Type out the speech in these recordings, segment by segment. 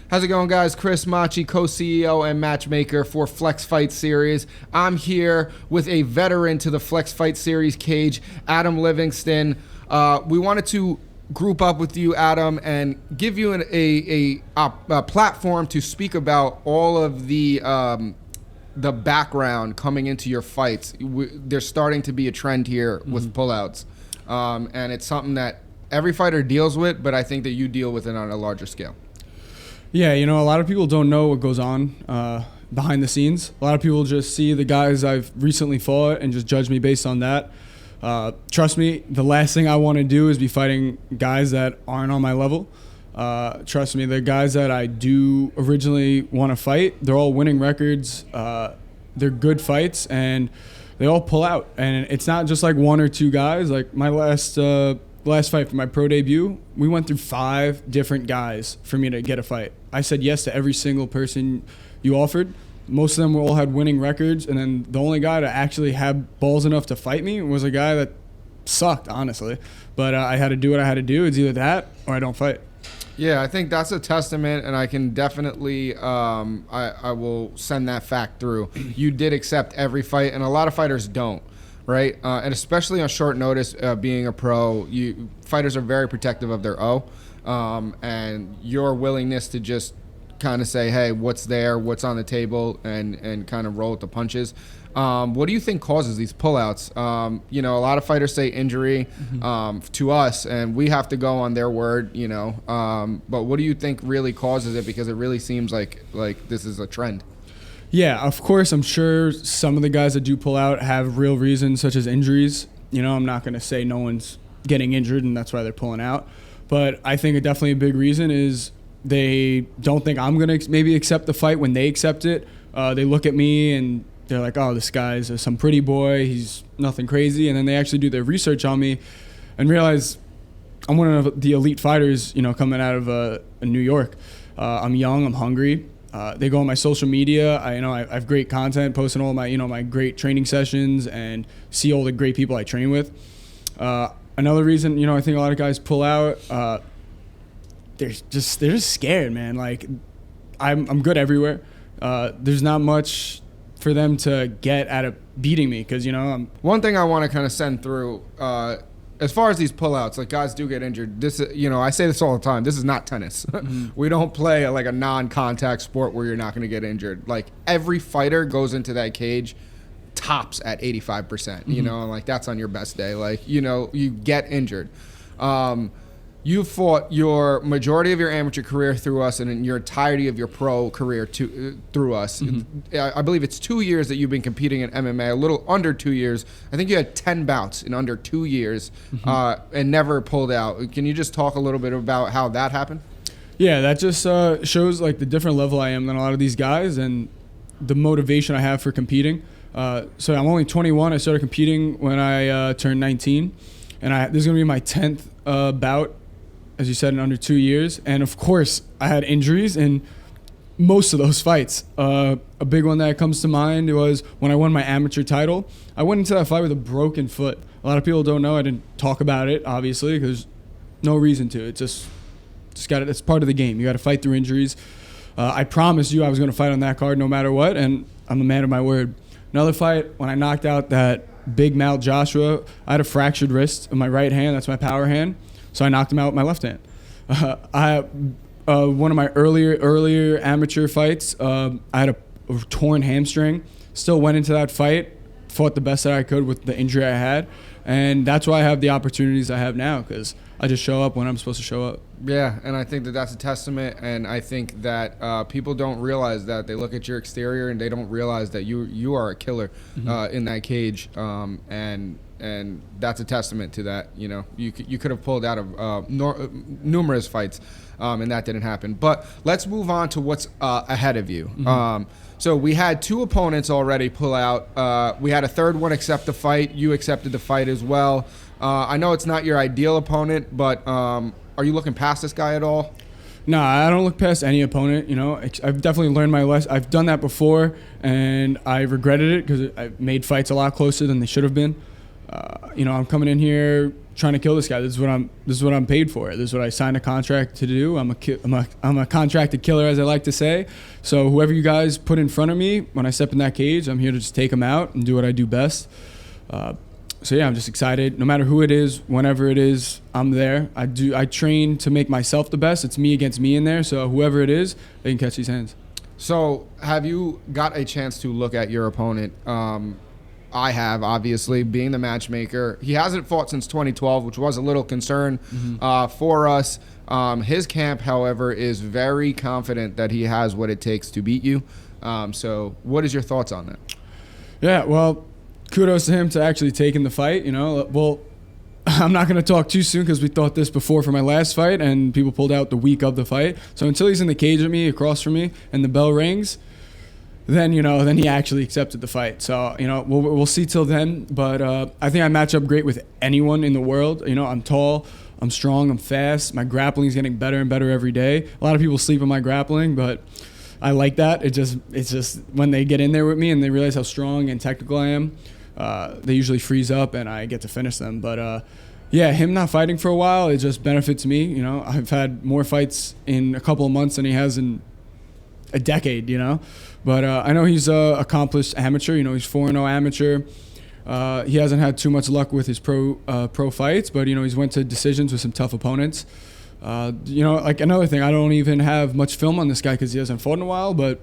How's it going, guys? Chris Macchi, co-CEO and matchmaker for Flex Fight Series. I'm here with a veteran to the Flex Fight Series cage, Adam Livingston. We wanted to group up with you, Adam, and give you a platform to speak about all of the background coming into your fights. There's starting to be a trend here with pullouts, and it's something that every fighter deals with, but I think that you deal with it on a larger scale. Yeah, a lot of people don't know what goes on behind the scenes. A lot of people just see the guys I've recently fought and just judge me based on that. Trust me, the last thing I want to do is be fighting guys that aren't on my level. Trust me, the guys that I do originally want to fight, they're all winning records. They're good fights, and they all pull out. And it's not just like one or two guys. Like my last fight for my pro debut, we went through 5 different guys for me to get a fight. I said yes to every single person you offered. Most of them all had winning records, and then the only guy to actually have balls enough to fight me was a guy that sucked, honestly. But I had to do what I had to do. It's either that or I don't fight. Yeah, I think that's a testament, and I can definitely, I will send that fact through. You did accept every fight, and a lot of fighters don't, right? And especially on short notice, being a pro, fighters are very protective of their O, and your willingness to just kind of say, hey, what's there, what's on the table, and kind of roll with the punches. What do you think causes these pullouts? A lot of fighters say injury to us, and we have to go on their word, but what do you think really causes it? Because it really seems like this is a trend. Yeah, of course, I'm sure some of the guys that do pull out have real reasons, such as injuries. I'm not going to say no one's getting injured and that's why they're pulling out. But I think definitely a big reason is they don't think I'm going to maybe accept the fight when they accept it. They look at me and they're like, oh, this guy's some pretty boy. He's nothing crazy. And then they actually do their research on me and realize I'm one of the elite fighters, coming out of New York. I'm young. I'm hungry. They go on my social media. I have great content, posting all my, my great training sessions and see all the great people I train with. Another reason, I think a lot of guys pull out, they're just scared, man. Like I'm good everywhere. There's not much for them to get out of beating me because, I'm... One thing I want to kind of send through, as far as these pullouts, like guys do get injured. This, I say this all the time. This is not tennis. We don't play a non-contact sport where you're not going to get injured. Like every fighter goes into that cage tops at 85%, that's on your best day. You get injured. You fought your majority of your amateur career through us and in your entirety of your pro career through us. I believe it's 2 years that you've been competing in MMA, a little under 2 years. I think you had 10 bouts in under 2 years and never pulled out. Can you just talk a little bit about how that happened? Yeah, that just shows the different level I am than a lot of these guys and the motivation I have for competing. So I'm only 21. I started competing when I turned 19. And this is going to be my 10th bout, as you said, in under 2 years. And of course, I had injuries in most of those fights. A big one that comes to mind was when I won my amateur title. I went into that fight with a broken foot. A lot of people don't know. I didn't talk about it, obviously, because no reason to. It's just it's part of the game. You got to fight through injuries. I promised you I was going to fight on that card no matter what, and I'm a man of my word. Another fight, when I knocked out that big mouth Joshua, I had a fractured wrist in my right hand. That's my power hand. So I knocked him out with my left hand. One of my earlier amateur fights, I had a torn hamstring. Still went into that fight, fought the best that I could with the injury I had. And that's why I have the opportunities I have now, because I just show up when I'm supposed to show up. Yeah, and I think that that's a testament, and I think that people don't realize that. They look at your exterior and they don't realize that you are a killer in that cage, and that's a testament to that. You could have pulled out of numerous fights, and that didn't happen. But let's move on to what's ahead of you. So we had 2 opponents already pull out. We had a third one accept the fight. You accepted the fight as well. I know it's not your ideal opponent, but are you looking past this guy at all? No, I don't look past any opponent. I've definitely learned my lesson. I've done that before, and I regretted it because I made fights a lot closer than they should have been. I'm coming in here trying to kill this guy. This is what I'm paid for. This is what I signed a contract to do. I'm a contracted killer, as I like to say. So whoever you guys put in front of me, when I step in that cage, I'm here to just take them out and do what I do best. So yeah, I'm just excited. No matter who it is, whenever it is, I'm there. I train to make myself the best. It's me against me in there. So whoever it is, they can catch these hands. So have you got a chance to look at your opponent? I have, obviously, being the matchmaker. He hasn't fought since 2012, which was a little concern for us. His camp, however, is very confident that he has what it takes to beat you. So what is your thoughts on that? Yeah, well, kudos to him to actually taking the fight. Well, I'm not going to talk too soon because we thought this before for my last fight, and people pulled out the week of the fight. So until he's in the cage with me, across from me, and the bell rings, then he actually accepted the fight. So we'll see till then. But I think I match up great with anyone in the world. I'm tall, I'm strong, I'm fast. My grappling is getting better and better every day. A lot of people sleep on my grappling, but I like that. It's just when they get in there with me and they realize how strong and technical I am, they usually freeze up and I get to finish them. But yeah, him not fighting for a while, it just benefits me. I've had more fights in a couple of months than he has in a decade. But I know he's a accomplished amateur. He's 4-0 amateur. He hasn't had too much luck with his pro fights, but he's went to decisions with some tough opponents. Like another thing, I don't even have much film on this guy because he hasn't fought in a while, but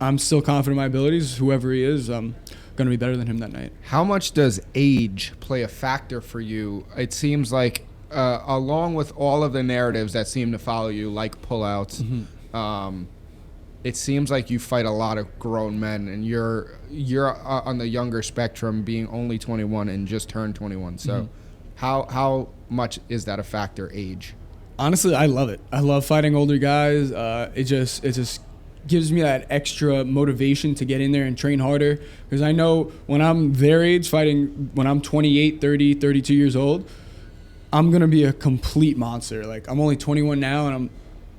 I'm still confident in my abilities. Whoever he is, I'm going to be better than him that night. How much does age play a factor for you? It seems like, along with all of the narratives that seem to follow you, like pullouts, it seems like you fight a lot of grown men, and you're on the younger spectrum, being only 21 and just turned 21. So, how much is that a factor? Age? Honestly, I love it. I love fighting older guys. It just gives me that extra motivation to get in there and train harder, because I know when I'm their age, fighting when I'm 28, 30, 32 years old, I'm gonna be a complete monster. Like, I'm only 21 now, and I'm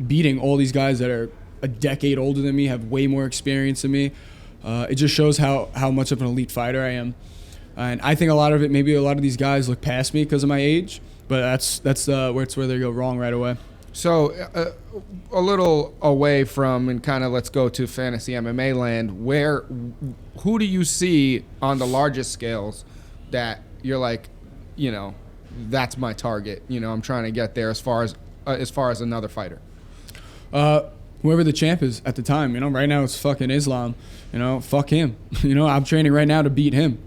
beating all these guys that are a decade older than me, have way more experience than me. It just shows how much of an elite fighter I am. And I think maybe a lot of these guys look past me because of my age, but that's where they go wrong right away. So a little away from, and kind of let's go to fantasy MMA land, who do you see on the largest scales that you're like, that's my target. I'm trying to get there as far as another fighter. Whoever the champ is at the time. Right now it's fucking Islam. Fuck him. I'm training right now to beat him.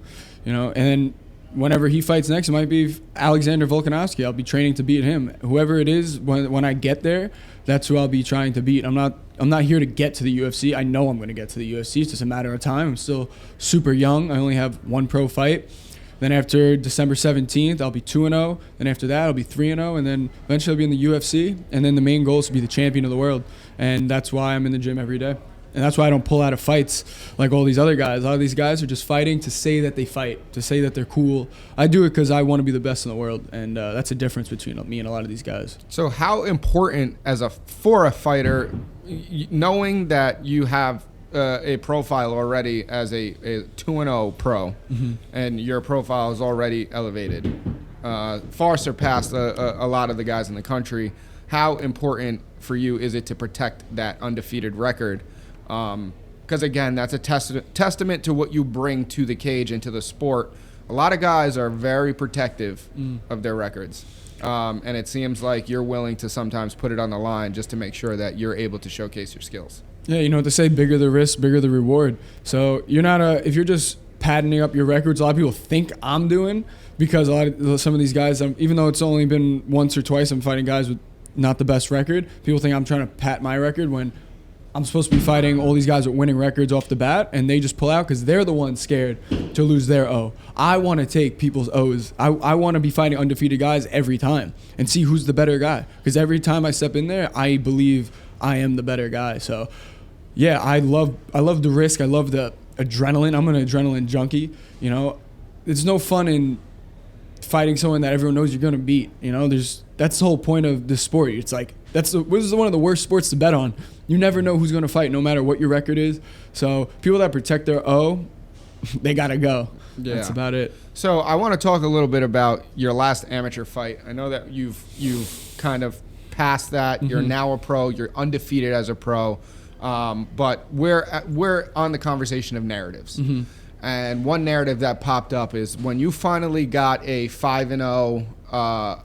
And then whenever he fights next, it might be Alexander Volkanovski. I'll be training to beat him. Whoever it is, when I get there, that's who I'll be trying to beat. I'm not here to get to the UFC. I know I'm going to get to the UFC. It's just a matter of time. I'm still super young. I only have one pro fight. Then after December 17th, I'll be 2-0. Then after that, I'll be 3-0. And then eventually I'll be in the UFC. And then the main goal is to be the champion of the world. And that's why I'm in the gym every day. And that's why I don't pull out of fights like all these other guys. A lot of these guys are just fighting to say that they fight, to say that they're cool. I do it because I want to be the best in the world. And that's a difference between me and a lot of these guys. So how important for a fighter, knowing that you have a profile already as a 2-0 pro, and your profile is already elevated, far surpassed a lot of the guys in the country, how important for you is it to protect that undefeated record? Because again, that's a testament to what you bring to the cage and to the sport. A lot of guys are very protective of their records, and it seems like you're willing to sometimes put it on the line just to make sure that you're able to showcase your skills. Yeah, you know what they say, bigger the risk, bigger the reward. So you're not if you're just patenting up your records, a lot of people think I'm doing, because some of these guys, even though it's only been once or twice I'm fighting guys with not the best record, people think I'm trying to pat my record when I'm supposed to be fighting all these guys with winning records off the bat, and they just pull out because they're the ones scared to lose their O. I want to take people's O's. I want to be fighting undefeated guys every time and see who's the better guy, because every time I step in there, I believe I am the better guy. So yeah, I love the risk. I love the adrenaline. I'm an adrenaline junkie. There's no fun in fighting someone that everyone knows you're going to beat. That's the whole point of this sport. It's like, this is one of the worst sports to bet on. You never know who's going to fight, no matter what your record is. So people that protect their O, they gotta go. Yeah. That's about it. So I want to talk a little bit about your last amateur fight. I know that you've kind of passed that. You're now a pro. You're undefeated as a pro. But we're on the conversation of narratives. And one narrative that popped up is when you finally got a 5-0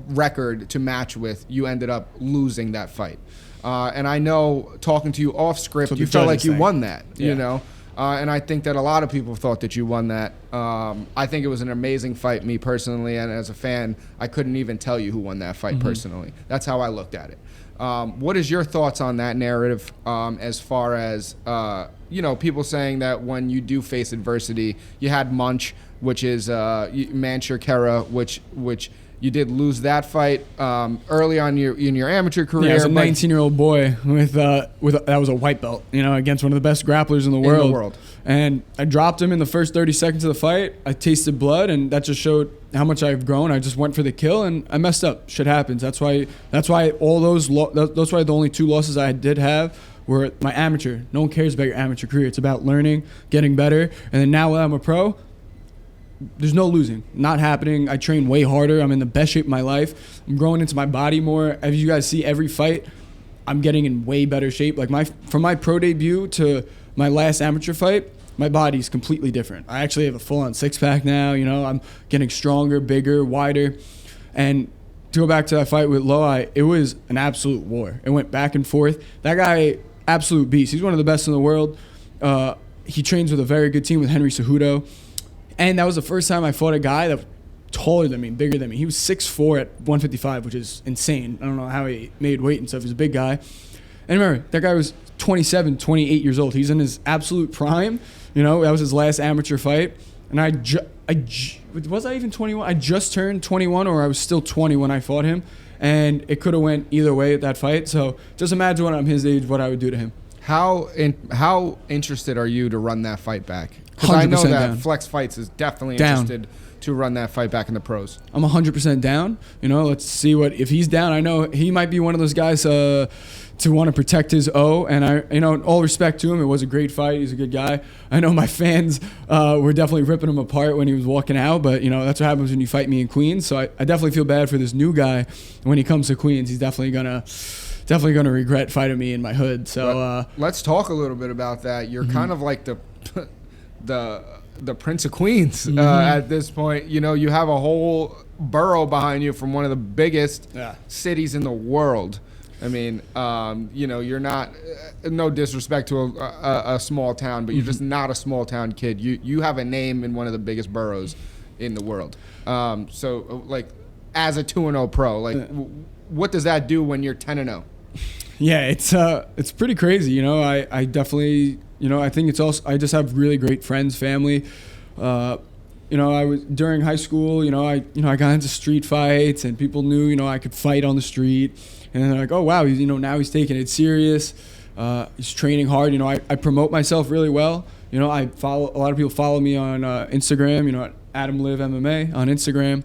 record to match with, you ended up losing that fight. And I know, talking to you off script, you felt like you won that, you know? And I think that a lot of people thought that you won that. I think it was an amazing fight, me personally, and as a fan, I couldn't even tell you who won that fight personally. That's how I looked at it. What is your thoughts on that narrative, as far as, people saying that when you do face adversity, you had Munch, which is Manshur Kera, which you did lose that fight early on in your amateur career. Yeah, as a 19-year-old boy with that was a white belt, against one of the best grapplers in the world. And I dropped him in the first 30 seconds of the fight. I tasted blood, and that just showed how much I've grown. I just went for the kill, and I messed up. Shit happens. That's why all those that's why the only 2 losses I did have were my amateur. No one cares about your amateur career. It's about learning, getting better. And then now that I'm a pro, there's no losing. Not happening. I train way harder. I'm in the best shape of my life. I'm growing into my body more. As you guys see, every fight, I'm getting in way better shape. Like from my pro debut to my last amateur fight, my body's completely different. I actually have a full-on six-pack now. I'm getting stronger, bigger, wider. And to go back to that fight with Loai, it was an absolute war. It went back and forth. That guy, absolute beast. He's one of the best in the world. He trains with a very good team with Henry Cejudo. And that was the first time I fought a guy that was taller than me, bigger than me. He was 6'4" at 155, which is insane. I don't know how he made weight and stuff. Was a big guy. And remember, that guy was 27, 28 years old. He's in his absolute prime. That was his last amateur fight. And was I even 21? I just turned 21, or I was still 20 when I fought him. And it could have went either way at that fight. So just imagine when I'm his age, what I would do to him. How interested are you to run that fight back? Because I know that down. Flex Fights is definitely interested to run that fight back in the pros. I'm 100% down. Let's see if he's down. I know he might be one of those guys to want to protect his O. And in all respect to him, it was a great fight. He's a good guy. I know my fans were definitely ripping him apart when he was walking out, but that's what happens when you fight me in Queens. So I definitely feel bad for this new guy when he comes to Queens. He's definitely gonna regret fighting me in my hood. So let's talk a little bit about that. You're kind of like the Prince of Queens at this point. You have a whole borough behind you from one of the biggest cities in the world. I mean, you're not, no disrespect to a small town, but you're just not a small town kid. You have a name in one of the biggest boroughs in the world. So like, as a 2-0 pro, what does that do when you're 10-0? Yeah, it's pretty crazy. I definitely, I think it's also, I just have really great friends, family. I was during high school, I got into street fights, and people knew, I could fight on the street, and they're like, oh wow, now he's taking it serious. He's training hard. I promote myself really well. I follow, a lot of people follow me on Instagram. Adam Liv MMA on Instagram,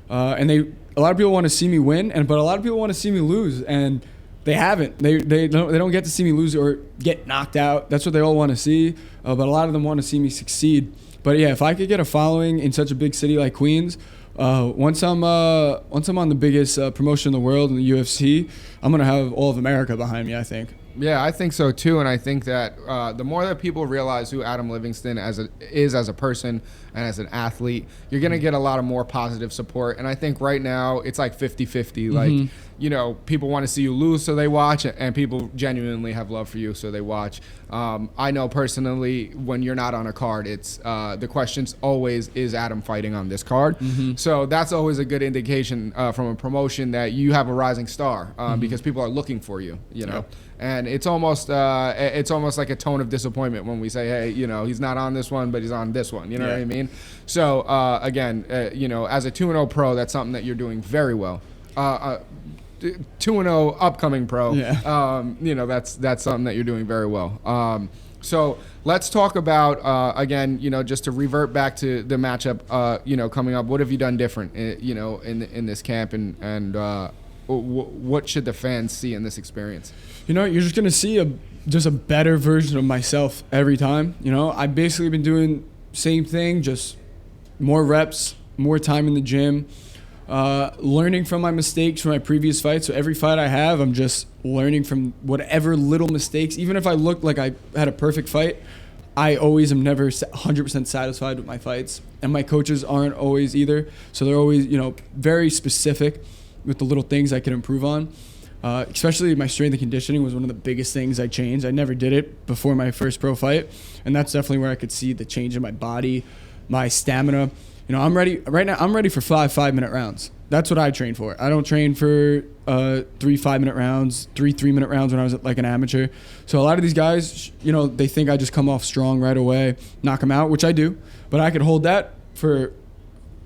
and a lot of people want to see me win, but a lot of people want to see me lose, and they haven't. They don't get to see me lose or get knocked out. That's what they all want to see. But a lot of them want to see me succeed. But yeah, if I could get a following in such a big city like Queens, once I'm on the biggest promotion in the world in the UFC, I'm gonna have all of America behind me, I think. Yeah, I think so too, and I think that the more that people realize who Adam Livingston is as a person and as an athlete, you're going to get a lot of more positive support. And I think right now it's like 50-50. Like, people want to see you lose, so they watch, and people genuinely have love for you, so they watch. I know personally, when you're not on a card, it's the question's always, is Adam fighting on this card? So that's always a good indication from a promotion that you have a rising star, because people are looking for you, Yep. And it's almost like a tone of disappointment when we say, hey, he's not on this one, but he's on this one. You know what I mean? So again, as a 2-0 pro, that's something that you're doing very well. 2-0 upcoming pro. Yeah. That's something that you're doing very well. So let's talk about again, just to revert back to the matchup, coming up. What have you done different, in this camp, and what should the fans see in this experience? You're just going to see just a better version of myself every time. You know, I've basically been doing same thing, just more reps, more time in the gym, learning from my mistakes from my previous fights. So every fight I have, I'm just learning from whatever little mistakes. Even if I look like I had a perfect fight, I always am never 100% satisfied with my fights. And my coaches aren't always either. So they're always, you know, very specific with the little things I can improve on. Especially my strength and conditioning was one of the biggest things I changed. I never did it before my first pro fight. And that's definitely where I could see the change in my body, my stamina. You know, I'm ready right now. I'm ready for 5-minute rounds. That's what I train for. I don't train for 3 5-minute rounds, 3 3-minute rounds when I was like an amateur. So a lot of these guys, you know, they think I just come off strong right away, knock them out, which I do. But I could hold that for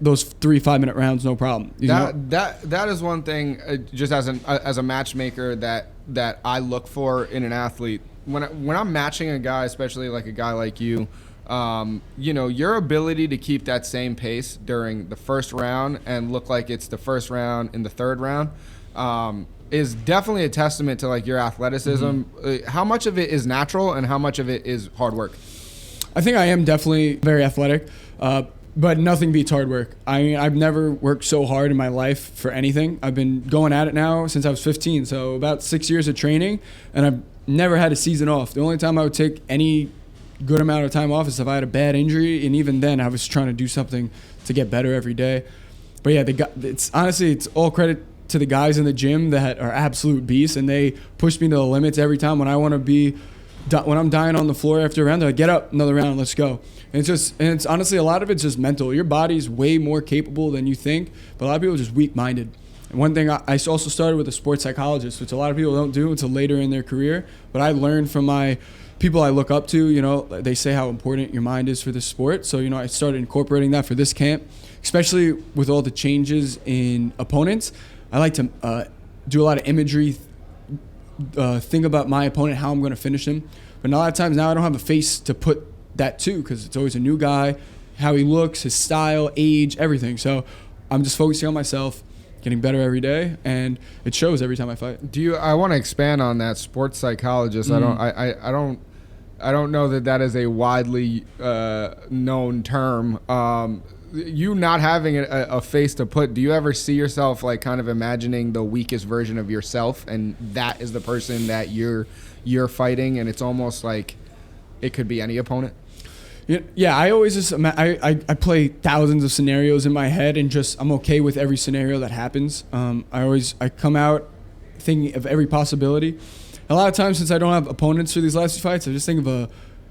those 3 5-minute rounds, no problem. That is one thing, just as a matchmaker that I look for in an athlete. When I'm matching a guy, especially like a guy like you, you know, your ability to keep that same pace during the first round and look like it's the first round in the third round is definitely a testament to like your athleticism. Mm-hmm. How much of it is natural and how much of it is hard work? I think I am definitely very athletic, but nothing beats hard work. I mean, I've never worked so hard in my life for anything. I've been going at it now since I was 15, so about 6 years of training, and I've never had a season off. The only time I would take any good amount of time off is if I had a bad injury, and even then I was trying to do something to get better every day. But yeah, it's honestly, it's all credit to the guys in the gym that are absolute beasts, and they push me to the limits every time. When I'm dying on the floor after a round, they're like, get up, another round, let's go. And it's honestly, a lot of it's just mental. Your body's way more capable than you think, but a lot of people are just weak-minded. And one thing, I also started with a sports psychologist, which a lot of people don't do until later in their career, but I learned from my people I look up to. You know, they say how important your mind is for this sport. So, you know, I started incorporating that for this camp, especially with all the changes in opponents. I like to do a lot of imagery, think about my opponent, how I'm going to finish him. But a lot of times now I don't have a face to put that to, because it's always a new guy, how he looks, his style, age, everything. So I'm just focusing on myself, getting better every day, and it shows every time I fight. I want to expand on that sports psychologist. Mm-hmm. I don't know that is a widely known term. You not having a face to put, do you ever see yourself like kind of imagining the weakest version of yourself, and that is the person that you're fighting, and it's almost like it could be any opponent? Yeah, I always just I play thousands of scenarios in my head, and just I'm okay with every scenario that happens. I come out thinking of every possibility. A lot of times, since I don't have opponents for these last few fights, I just think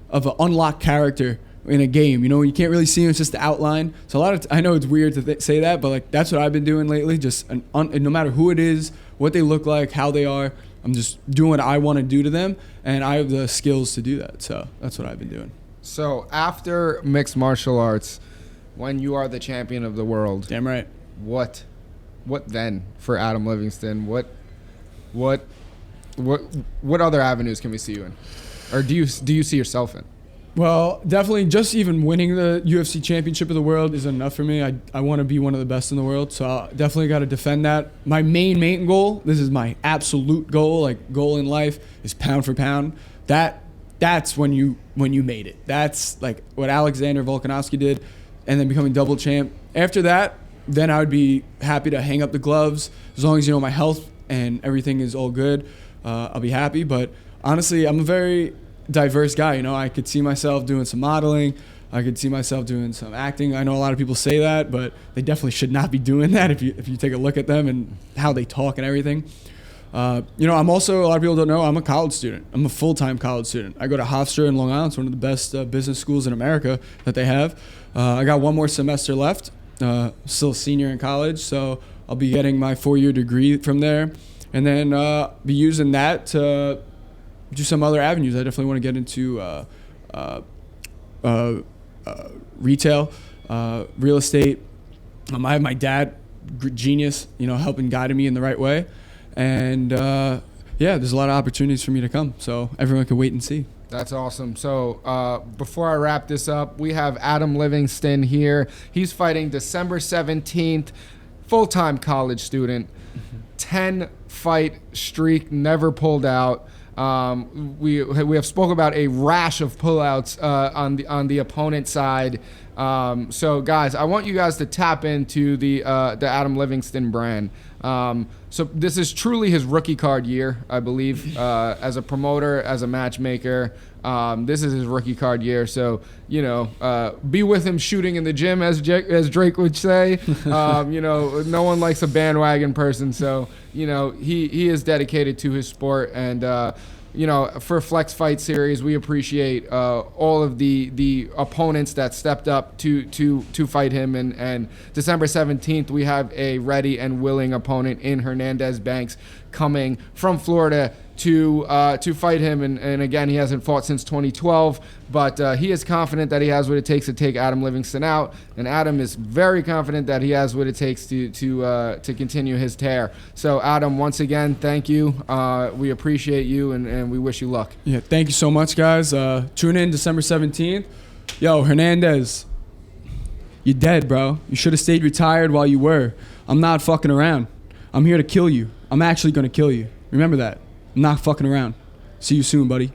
of an unlocked character in a game. You know, you can't really see him; it's just the outline. So I know it's weird to say that, but like that's what I've been doing lately. Just no matter who it is, what they look like, how they are, I'm just doing what I want to do to them, and I have the skills to do that. So that's what I've been doing. So after mixed martial arts, when you are the champion of the world, damn right. What then for Adam Livingston? What other avenues can we see you in, or do you see yourself in? Well, definitely just even winning the UFC championship of the world is enough for me. I want to be one of the best in the world, so I definitely got to defend that. My main goal, this is my absolute goal, like goal in life, is pound for pound. That's when you made it. That's like what Alexander Volkanovski did, and then becoming double champ. After that, then I would be happy to hang up the gloves. As long as, you know, my health and everything is all good, I'll be happy. But honestly, I'm a very diverse guy. You know, I could see myself doing some modeling. I could see myself doing some acting. I know a lot of people say that, but they definitely should not be doing that if you take a look at them and how they talk and everything. You know, I'm also, a lot of people don't know, I'm a college student. I'm a full-time college student. I go to Hofstra in Long Island. It's one of the best business schools in America that they have. I got one more semester left. Still a senior in college, so I'll be getting my 4-year degree from there, and then be using that to do some other avenues. I definitely want to get into retail, real estate. I have my dad, genius, you know, helping guiding me in the right way. And yeah, there's a lot of opportunities for me to come. So everyone can wait and see. That's awesome. So before I wrap this up, we have Adam Livingston here. He's fighting December 17th, full-time college student, 10-fight streak, never pulled out. We have spoke about a rash of pullouts on the opponent side. So guys, I want you guys to tap into the Adam Livingston brand. So this is truly his rookie card year, I believe, as a promoter, as a matchmaker. This is his rookie card year. So, be with him shooting in the gym, as Drake would say. No one likes a bandwagon person. So, he is dedicated to his sport. And, for Flex Fight Series, we appreciate all of the opponents that stepped up to fight him. And December 17th, we have a ready and willing opponent in Hernandez Banks coming from Florida to fight him. And again, he hasn't fought since 2012, but he is confident that he has what it takes to take Adam Livingston out. And Adam is very confident that he has what it takes to continue his tear. So Adam, once again, thank you. We appreciate you and we wish you luck. Yeah, thank you so much, guys. Tune in December 17th. Yo, Hernandez, you're dead, bro. You should have stayed retired while you were. I'm not fucking around. I'm here to kill you. I'm actually going to kill you. Remember that. I'm not fucking around. See you soon, buddy.